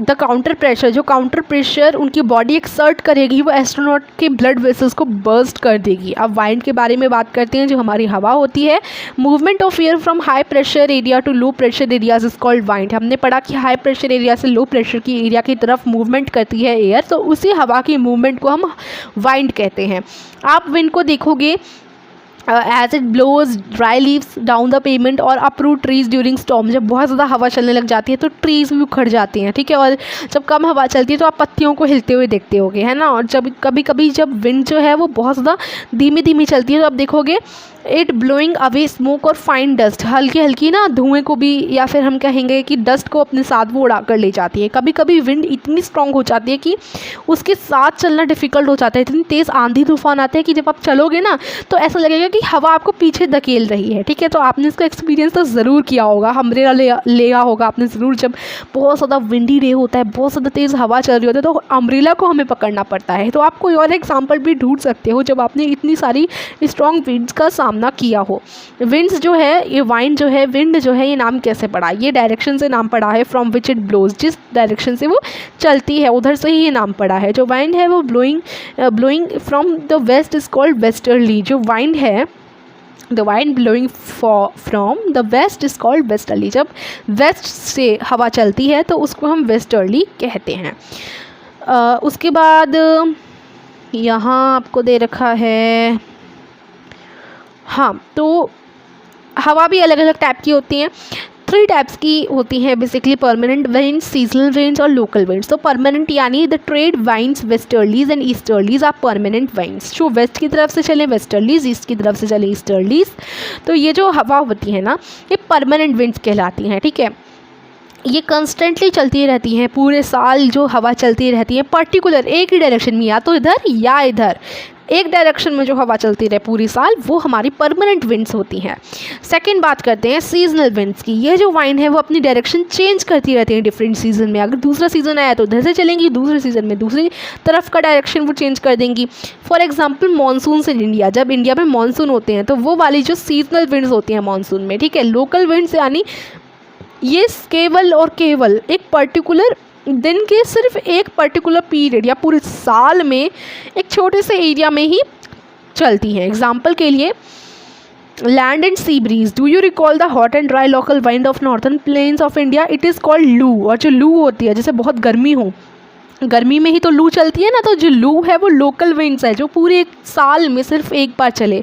द काउंटर प्रेशर, जो काउंटर प्रेशर उनकी बॉडी एक्सर्ट करेगी वो एस्ट्रोनॉट के ब्लड वेसल्स को बर्स्ट कर देगी। अब वाइंड के बारे में बात करते हैं, जो हमारी हवा होती है। Movement of air from high pressure area to low pressure areas is called wind. हमने पढ़ा कि हाई प्रेशर एरिया से लो प्रेशर की एरिया की तरफ मूवमेंट करती है एयर, तो उसी हवा की मूवमेंट को हम वाइंड कहते हैं। आप विंड को देखोगे as it blows dry leaves down the pavement और अपरूट ट्रीज ड्यूरिंग स्टॉर्म। जब बहुत ज़्यादा हवा चलने लग जाती है तो ट्रीज भी उखड़ जाती हैं, ठीक है। और जब कम हवा चलती है तो आप पत्तियों को हिलते हुए देखते होगे, है ना। और जब कभी कभी जब विंड जो है वो बहुत ज़्यादा धीमी धीमी चलती है तो आप देखोगे इट ब्लोइंग अवे स्मोक और फाइन डस्ट, हल्की हल्की ना धुएं को भी, या फिर हम कहेंगे कि डस्ट को अपने साथ वो उड़ा कर ले जाती है। कभी कभी विंड इतनी स्ट्रांग हो जाती है कि उसके साथ चलना डिफ़िकल्ट हो जाता है। इतनी तेज़ आंधी तूफान आते हैं कि जब आप चलोगे ना तो ऐसा लगेगा कि हवा आपको पीछे धकेल रही है, ठीक है। तो आपने इसका एक्सपीरियंस तो ज़रूर किया होगा, अम्ब्रेला लिया होगा आपने ज़रूर। जब बहुत ज़्यादा विंडी डे होता है, बहुत ज़्यादा तेज़ हवा चल रही होती है तो अम्ब्रेला को हमें पकड़ना पड़ता है। तो आप कोई और एग्जाम्पल भी ढूंढ सकते हो जब आपने इतनी सारी स्ट्रॉन्ग विंड्स का सामना किया हो। विंड्स जो है, ये वाइंड जो है, विंड जो है, ये नाम कैसे पड़ा, ये डायरेक्शन से नाम पड़ा है, फ्रॉम विच इट ब्लोज, जिस डायरेक्शन से वो चलती है उधर से ही ये नाम पड़ा है। जो वाइंड है वो blowing from the west is called westerly. जो वाइंड है, the wind blowing from the west is called westerly. जब वेस्ट से हवा चलती है तो उसको हम वेस्टर्ली कहते हैं। उसके बाद यहाँ आपको दे रखा है, हाँ, तो हवा भी अलग अलग टाइप की होती हैं। 3 टाइप्स की होती हैं basically, permanent winds, seasonal winds और लोकल विंड्स। तो परमानेंट यानी the trade winds westerlies and easterlies are permanent winds, जो वेस्ट की तरफ से चले वेस्टर्लीज, ईस्ट की तरफ से चले ईस्टर्लीज। तो ये जो हवा होती है ना, ये परमानेंट विंड्स कहलाती हैं, ठीक है। ये कंस्टेंटली चलती रहती हैं, पूरे साल जो हवा चलती रहती है पर्टिकुलर एक ही डायरेक्शन में, या तो इधर या इधर, एक डायरेक्शन में जो हवा चलती रहे पूरी साल, वो हमारी परमानेंट विंड्स होती हैं। सेकंड बात करते हैं सीजनल विंड्स की। ये जो वाइंड है वो अपनी डायरेक्शन चेंज करती रहती है डिफरेंट सीजन में। अगर दूसरा सीजन आया तो इधर से चलेंगी, दूसरे सीजन में दूसरी तरफ का डायरेक्शन वो चेंज कर देंगी। For example monsoon in India, जब इंडिया में मानसून होते हैं तो वो वाली जो सीजनल विंड्स होती हैं मानसून में, ठीक है। लोकल विंड्स यानी ये केवल और केवल एक पर्टिकुलर दिन के सिर्फ एक पर्टिकुलर पीरियड या पूरे साल में एक छोटे से एरिया में ही चलती हैं। एग्जाम्पल के लिए land and sea breeze, do you recall the hot and dry local wind of northern plains of India, it is called loo. और जो लू होती है, जैसे बहुत गर्मी हो, गर्मी में ही तो लू चलती है ना, तो जो लू है वो लोकल विंड्स है, जो पूरे एक साल में सिर्फ एक बार चले,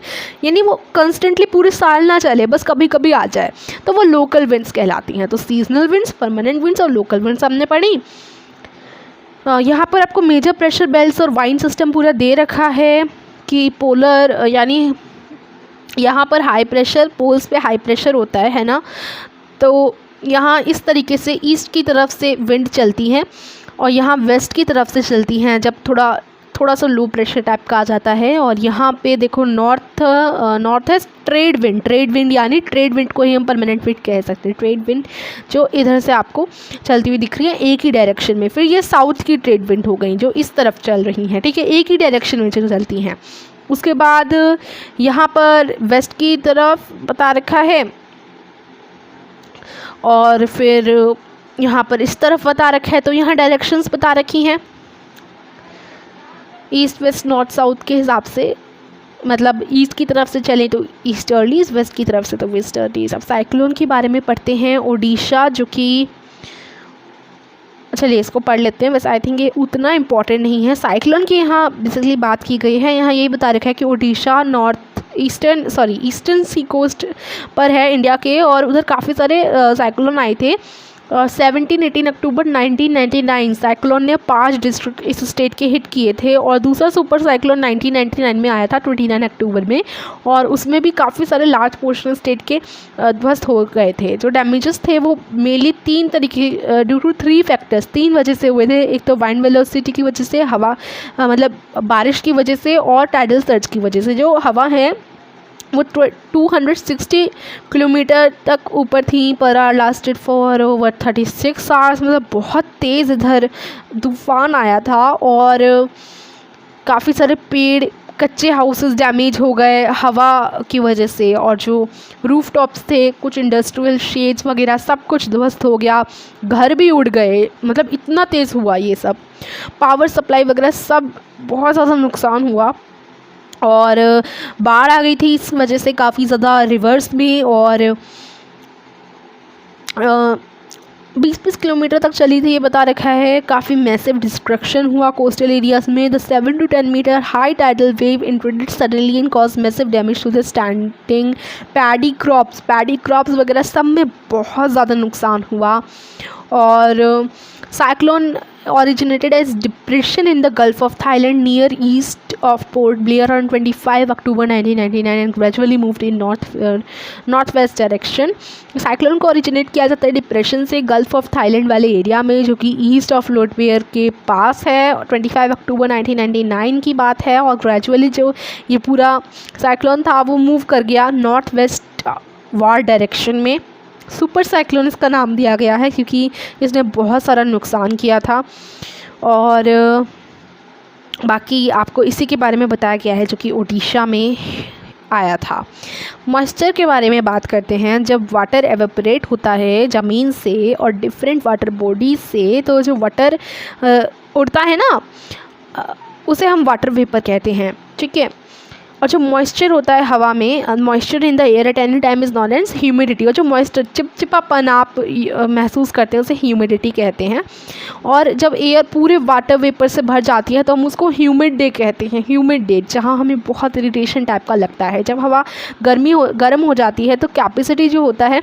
यानी वो कंस्टेंटली पूरे साल ना चले, बस कभी कभी आ जाए, तो वो लोकल विंड्स कहलाती हैं। तो सीजनल विंड्स, परमानेंट विंड्स और लोकल विंड्स हमने पढ़ी। यहाँ पर आपको मेजर प्रेशर बेल्ट्स और वाइंड सिस्टम पूरा दे रखा है कि पोलर यानी यहाँ पर हाई प्रेशर, पोल्स पे हाई प्रेशर होता है ना, तो यहाँ इस तरीके से ईस्ट की तरफ से विंड चलती है और यहाँ वेस्ट की तरफ से चलती हैं जब थोड़ा सा लो प्रेशर टाइप का आ जाता है। और यहाँ पे देखो नॉर्थ है ट्रेड विंड, यानी ट्रेड विंड को ही हम परमानेंट विंड कह सकते हैं। ट्रेड विंड जो इधर से आपको चलती हुई दिख रही है एक ही डायरेक्शन में। फिर ये साउथ की ट्रेड विंड हो गई जो इस तरफ चल रही हैं, ठीक है, एक ही डायरेक्शन में चलती हैं। उसके बाद यहाँ पर वेस्ट की तरफ बता रखा है और फिर यहाँ पर इस तरफ बता रखा है, तो यहाँ डायरेक्शंस बता रखी हैं ईस्ट वेस्ट नॉर्थ साउथ के हिसाब से, मतलब ईस्ट की तरफ से चलें तो ईस्टर्लीज, वेस्ट की तरफ से तो वेस्टर्लीज। अब साइक्लोन के बारे में पढ़ते हैं। ओडिशा, जो कि चलिए इसको पढ़ लेते हैं, वैसे आई थिंक ये उतना इम्पॉर्टेंट नहीं है। साइक्लोन की यहाँ बेसिकली बात की गई है, यहाँ यही बता रखा है कि ओडिशा ईस्टर्न सी कोस्ट पर है इंडिया के, और उधर काफ़ी सारे साइक्लोन आए थे। 17-18 अक्टूबर 1999 साइक्लोन ने 5 डिस्ट्रिक्ट इस स्टेट के हिट किए थे, और दूसरा सुपर साइक्लोन 1999 में आया था 29 अक्टूबर में, और उसमें भी काफ़ी सारे लार्ज पोर्शन स्टेट के ध्वस्त हो गए थे। जो डैमेजेस थे वो मेनली 3 तरीके ड्यू टू 3 फैक्टर्स, 3 वजह से हुए थे। एक तो वाइंड वेलोसिटी की वजह से, हवा मतलब बारिश की वजह से, और टाइडल सर्ज की वजह से। जो हवा है वो 260 किलोमीटर तक ऊपर थी per hour, lasted for over 36 hours, मतलब बहुत तेज़ इधर तूफान आया था, और काफ़ी सारे पेड़, कच्चे हाउसेस डैमेज हो गए हवा की वजह से, और जो रूफ टॉप्स थे, कुछ इंडस्ट्रियल शेड्स वगैरह सब कुछ ध्वस्त हो गया, घर भी उड़ गए, मतलब इतना तेज़ हुआ ये सब। पावर सप्लाई वगैरह सब बहुत ज़्यादा नुकसान हुआ, और बाढ़ आ गई थी इस वजह से काफ़ी ज़्यादा, रिवर्स भी, और 20-20 किलोमीटर तक चली थी ये बता रखा है। काफ़ी मैसिव डिस्ट्रक्शन हुआ कोस्टल एरियाज़ में। The 7 to 10 metre high tidal wave introduced suddenly and cause massive damage to the standing paddy crops वगैरह सब में बहुत ज़्यादा नुकसान हुआ। और cyclone originated as depression in the Gulf of Thailand near east of Port Blair on 25 October 1999 and gradually moved in northwest direction. Cyclone को originate किया जाता है डिप्रेशन से गल्फ ऑफ थाईलैंड वाले एरिया में, जो कि ईस्ट ऑफ पोर्ट ब्लेयर के पास है। 25 अक्टूबर 1999 की बात है, और ग्रेजुअली जो ये पूरा साइक्लोन था वो मूव कर गया नॉर्थ वेस्ट वार डायरेक्शन में। सुपर साइक्लोन इसका नाम दिया गया है क्योंकि इसने बहुत सारा नुकसान किया था। और बाकी आपको इसी के बारे में बताया गया है जो कि ओडिशा में आया था। मॉइस्चर के बारे में बात करते हैं। जब वाटर एवेपोरेट होता है ज़मीन से और डिफरेंट वाटर बॉडीज से, तो जो वाटर उड़ता है ना उसे हम वाटर वेपर कहते हैं, ठीक है। और जो मॉइस्चर होता है हवा में, moisture in the air at any time is known as humidity. और जो मॉइस्चर चिपचिपापन आप महसूस करते हैं उसे ह्यूमिडिटी कहते हैं। और जब एयर पूरे वाटर वेपर से भर जाती है तो हम उसको ह्यूमिड डे कहते हैं। ह्यूमिड डे जहाँ हमें बहुत इरिटेशन टाइप का लगता है। जब हवा गर्म हो जाती है तो कैपेसिटी जो होता है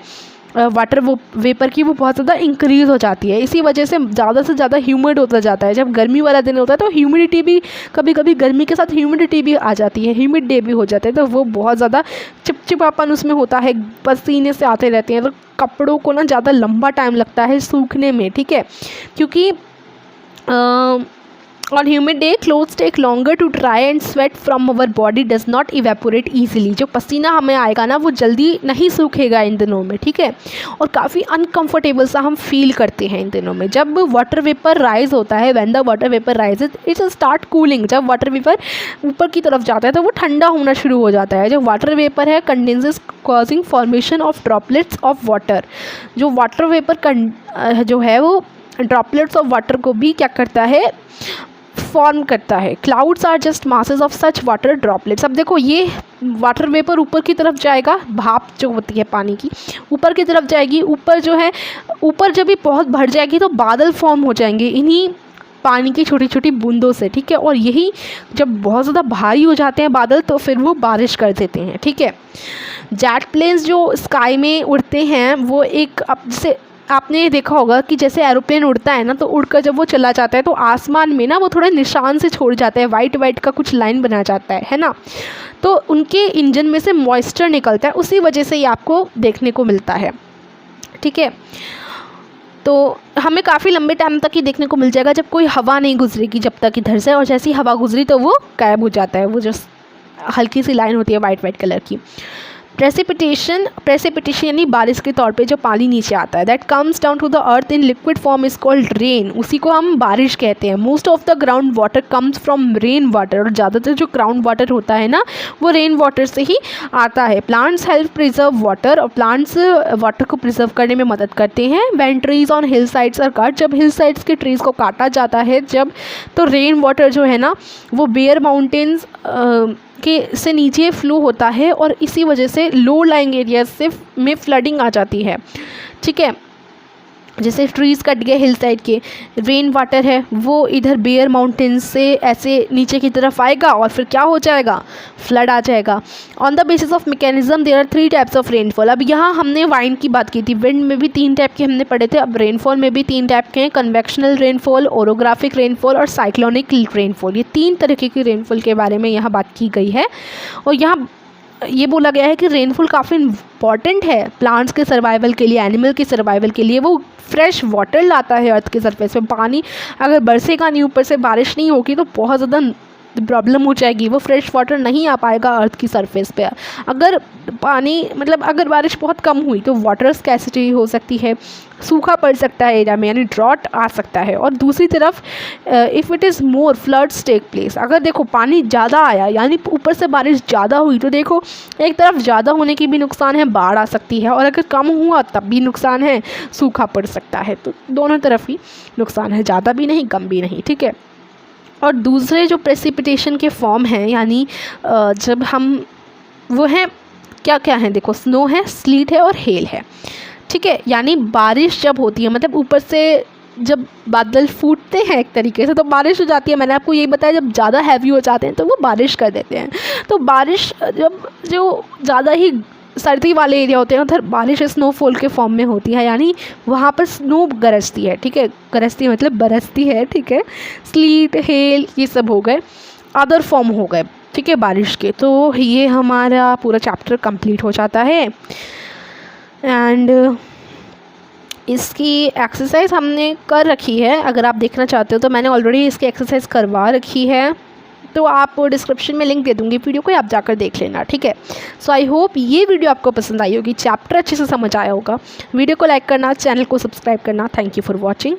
वाटर वेपर की वो बहुत ज़्यादा इंक्रीज़ हो जाती है। इसी वजह से ज़्यादा ह्यूमिड होता जाता है। जब गर्मी वाला दिन होता है तो ह्यूमिडिटी भी कभी कभी गर्मी के साथ ह्यूमिडिटी भी आ जाती है, ह्यूमिड डे भी हो जाते हैं, तो वो बहुत ज़्यादा चिपचिपापन उसमें होता है, पसीने से आते रहते हैं, तो कपड़ों को ना ज़्यादा लंबा टाइम लगता है सूखने में, ठीक है। क्योंकि on humid day clothes take longer to dry and sweat from our body does not evaporate easily। जो पसीना हमें आएगा ना वो जल्दी नहीं सूखेगा इन दिनों में, ठीक है। और काफ़ी अनकंफर्टेबल सा हम फील करते हैं इन दिनों में। जब वाटर वेपर राइज होता है, when the water vapour rises it start cooling. जब वाटर वेपर ऊपर की तरफ जाता है तो वो ठंडा होना शुरू हो जाता है। जो वाटर वेपर है condenses causing formation of droplets of water. जो वाटर वेपर जो है वो ड्रॉपलेट्स ऑफ वाटर को भी क्या करता है, फॉर्म करता है। Clouds are just masses of such water droplets. अब देखो ये वाटर वेपर ऊपर की तरफ जाएगा, भाप जो होती है पानी की ऊपर की तरफ जाएगी, ऊपर जो है ऊपर जब भी बहुत भर जाएगी तो बादल फॉर्म हो जाएंगे इन्हीं पानी की छोटी छोटी बूंदों से, ठीक है। और यही जब बहुत ज़्यादा भारी हो जाते हैं बादल तो फिर वो बारिश कर देते हैं, ठीक है। जेट प्लेन्स जो स्काई में उड़ते हैं वो एक, अब जैसे आपने देखा होगा कि जैसे एरोप्लेन उड़ता है ना तो उड़कर जब वो चला जाता है तो आसमान में ना वो थोड़े निशान से छोड़ जाता है, वाइट वाइट का कुछ लाइन बना जाता है ना। तो उनके इंजन में से मॉइस्चर निकलता है, उसी वजह से ये आपको देखने को मिलता है, ठीक है। तो हमें काफ़ी लंबे टाइम तक ही देखने को मिल जाएगा जब कोई हवा नहीं गुजरेगी जब तक इधर से, और जैसी हवा गुजरी तो वो गायब हो जाता है, वो जो हल्की सी लाइन होती है वाइट वाइट कलर की। प्रेसिपिटेशन यानी बारिश के तौर पे जो पानी नीचे आता है, that comes down to the earth in liquid form is called rain. उसी को हम बारिश कहते हैं। Most of the ground water comes from rain water. और ज़्यादातर जो ग्राउंड वाटर होता है ना वो रेन वाटर से ही आता है। प्लांट्स हेल्प प्रिजर्व वाटर, और प्लांट्स वाटर को प्रिजर्व करने में मदद करते हैं। When trees on hill sides are cut, जब हिल साइड्स के ट्रीज़ को काटा जाता है जब, तो रेन वाटर जो है ना वो बेयर माउंटेन्स के से नीचे फ्लो होता है और इसी वजह से लो लाइंग एरियाज से में फ्लडिंग आ जाती है, ठीक है। जैसे ट्रीज़ कट गए हिल साइड के, रेन वाटर है वो इधर बेयर माउंटेन्स से ऐसे नीचे की तरफ आएगा और फिर क्या हो जाएगा, फ्लड आ जाएगा। On the basis of mechanism there are 3 types of rainfall. अब यहाँ हमने वाइंड की बात की थी, विंड में भी 3 टाइप के हमने पढ़े थे, अब रेनफॉल में भी 3 टाइप के हैं, कन्वेक्शनल रेनफॉल, ओरोग्राफिक रेनफॉल और साइक्लोनिक रेनफॉल। ये 3 तरीके की रेनफॉल के बारे में यहाँ बात की गई है। और यहाँ ये बोला गया है कि रेनफॉल काफ़ी इम्पॉर्टेंट है प्लांट्स के सर्वाइवल के लिए, एनिमल के सर्वाइवल के लिए। वो फ्रेश वाटर लाता है अर्थ के सरफेस पे। पानी अगर बरसेगा नहीं, ऊपर से बारिश नहीं होगी तो बहुत ज़्यादा प्रॉब्लम हो जाएगी, वो फ्रेश वाटर नहीं आ पाएगा अर्थ की सरफेस पे। अगर पानी मतलब अगर बारिश बहुत कम हुई तो वाटर स्कैसिटी हो सकती है, सूखा पड़ सकता है एरिया में, यानी ड्रॉट आ सकता है। और दूसरी तरफ if it is more floods take place. अगर देखो पानी ज़्यादा आया यानी ऊपर से बारिश ज़्यादा हुई तो देखो एक तरफ ज़्यादा होने की भी नुकसान है, बाढ़ आ सकती है, और अगर कम हुआ तब भी नुकसान है, सूखा पड़ सकता है। तो दोनों तरफ ही नुकसान है, ज़्यादा भी नहीं कम भी नहीं, ठीक है। और दूसरे जो प्रेसिपिटेशन के फॉर्म हैं यानी जब हम वो हैं क्या क्या हैं, देखो स्नो है, स्लीट है और हेल है, ठीक है। यानी बारिश जब होती है मतलब ऊपर से जब बादल फूटते हैं एक तरीके से तो बारिश हो जाती है। मैंने आपको यही बताया जब ज़्यादा हैवी हो जाते हैं तो वो बारिश कर देते हैं। तो बारिश जब जो ज़्यादा ही सर्दी वाले एरिया होते हैं उधर बारिश स्नोफॉल के फॉर्म में होती है, यानी वहाँ पर स्नो गरजती है, ठीक है। गरजती मतलब बरसती है, ठीक है। स्लीट, हेल ये सब हो गए, अदर फॉर्म हो गए, ठीक है, बारिश के। तो ये हमारा पूरा चैप्टर कंप्लीट हो जाता है। एंड इसकी एक्सरसाइज हमने कर रखी है, अगर आप देखना चाहते हो तो मैंने ऑलरेडी इसकी एक्सरसाइज करवा रखी है, तो आप डिस्क्रिप्शन में लिंक दे दूँगी वीडियो को, आप जाकर देख लेना, ठीक है। सो आई होप ये वीडियो आपको पसंद आई होगी, चैप्टर अच्छे से समझ आया होगा। वीडियो को लाइक करना, चैनल को सब्सक्राइब करना। Thank you for watching.